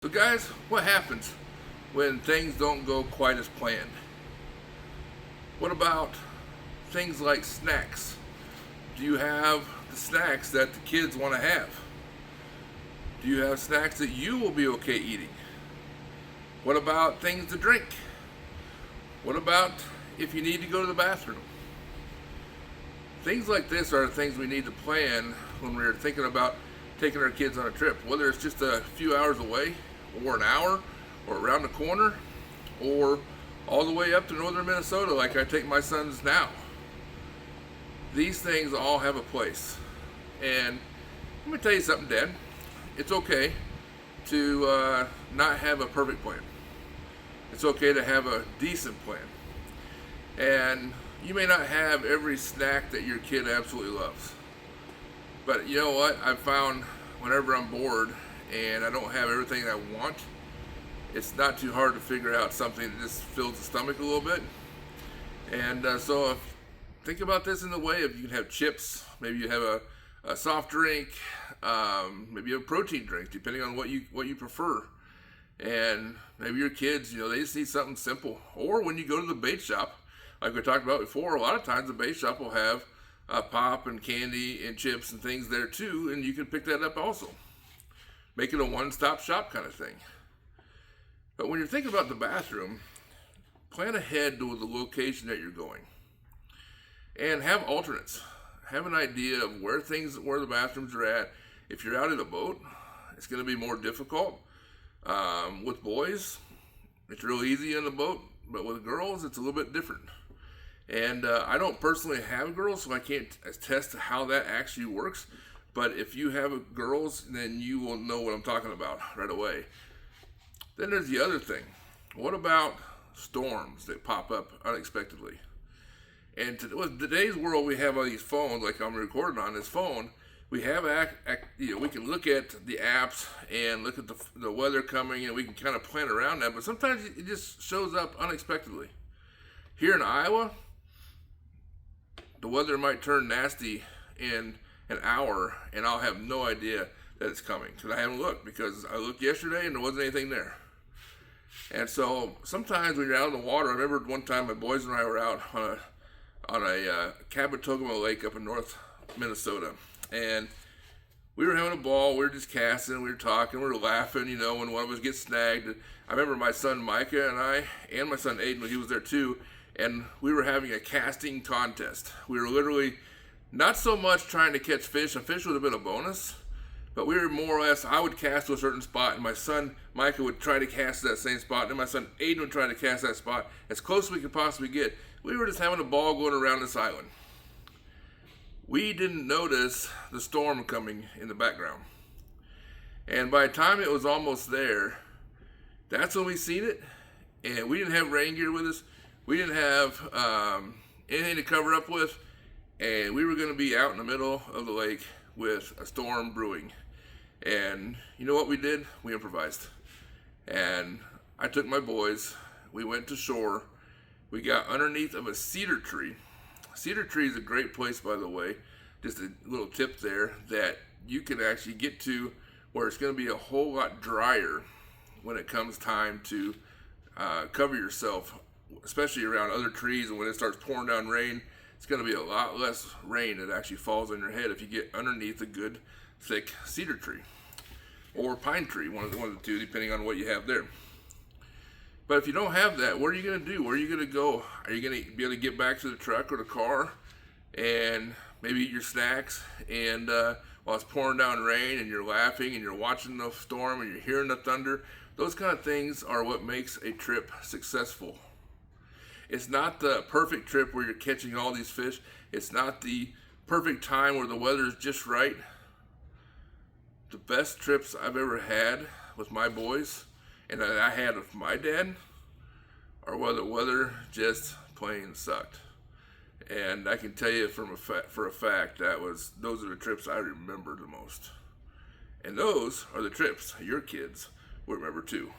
So guys, what happens when things don't go quite as planned? What about things like snacks? Do you have the snacks that the kids want to have? Do you have snacks that you will be okay eating? What about things to drink? What about if you need to go to the bathroom? Things like this are things we need to plan when we're thinking about taking our kids on a trip, whether it's just a few hours away, or an hour, or around the corner, or all the way up to northern Minnesota, like I take my sons now. These things all have a place. And let me tell you something, Dad. It's okay to not have a perfect plan. It's okay to have a decent plan. And you may not have every snack that your kid absolutely loves. But you know what? I've found whenever I'm bored and I don't have everything I want, it's not too hard to figure out something that just fills the stomach a little bit. And think about this in the way of you can have chips, maybe you have a soft drink, maybe a protein drink, depending on what you prefer. And maybe your kids, they just need something simple. Or when you go to the bait shop, like we talked about before, a lot of times the bait shop will have pop and candy and chips and things there too, and you can pick that up also. Make it a one-stop shop kind of thing. But when you're thinking about the bathroom, plan ahead to the location that you're going. And have alternates. Have an idea of where the bathrooms are at. If you're out in a boat, it's going to be more difficult. With boys, it's real easy in the boat, but with girls, it's a little bit different. And I don't personally have girls, so I can't attest to how that actually works. But if you have girls, then you will know what I'm talking about right away. Then there's the other thing. What about storms that pop up unexpectedly? And with today's world, we have all these phones, like I'm recording on this phone. We have, we can look at the apps and look at the weather coming, and we can kind of plan around that. But sometimes it just shows up unexpectedly. Here in Iowa, the weather might turn nasty in an hour, and I'll have no idea that it's coming because I haven't looked, because I looked yesterday and there wasn't anything there. And so sometimes when you're out in the water, I remember one time my boys and I were out on a Cabotogama Lake up in North Minnesota, and we were having a ball. We were just casting, we were talking, we were laughing, when one of us gets snagged. I remember my son Micah and I, and my son Aiden, he was there too, and we were having a casting contest. We were literally not so much trying to catch fish. A fish would have been a bonus, but we were more or less, I would cast to a certain spot, and my son Micah would try to cast to that same spot, and my son Aiden would try to cast that spot as close as we could possibly get. We were just having a ball going around this island. We didn't notice the storm coming in the background. And by the time it was almost there, that's when we seen it. And we didn't have rain gear with us. We didn't have anything to cover up with. And we were going to be out in the middle of the lake with a storm brewing. And you know what we did? We improvised. And I took my boys. We went to shore. We got underneath of a cedar tree. Cedar tree is a great place, by the way. Just a little tip there, that you can actually get to where it's going to be a whole lot drier when it comes time to cover yourself, especially around other trees. And when it starts pouring down rain, it's going to be a lot less rain that actually falls on your head if you get underneath a good thick cedar tree or pine tree, one of the two, depending on what you have there. But if you don't have that, what are you going to do? Where are you going to go? Are you going to be able to get back to the truck or the car and maybe eat your snacks, and while it's pouring down rain and you're laughing and you're watching the storm and you're hearing the thunder? Those kind of things are what makes a trip successful. It's not the perfect trip where you're catching all these fish. It's not the perfect time where the weather is just right. The best trips I've ever had with my boys, and that I had with my dad, are where the weather just plain sucked. And I can tell you for a fact those are the trips I remember the most. And those are the trips your kids will remember too.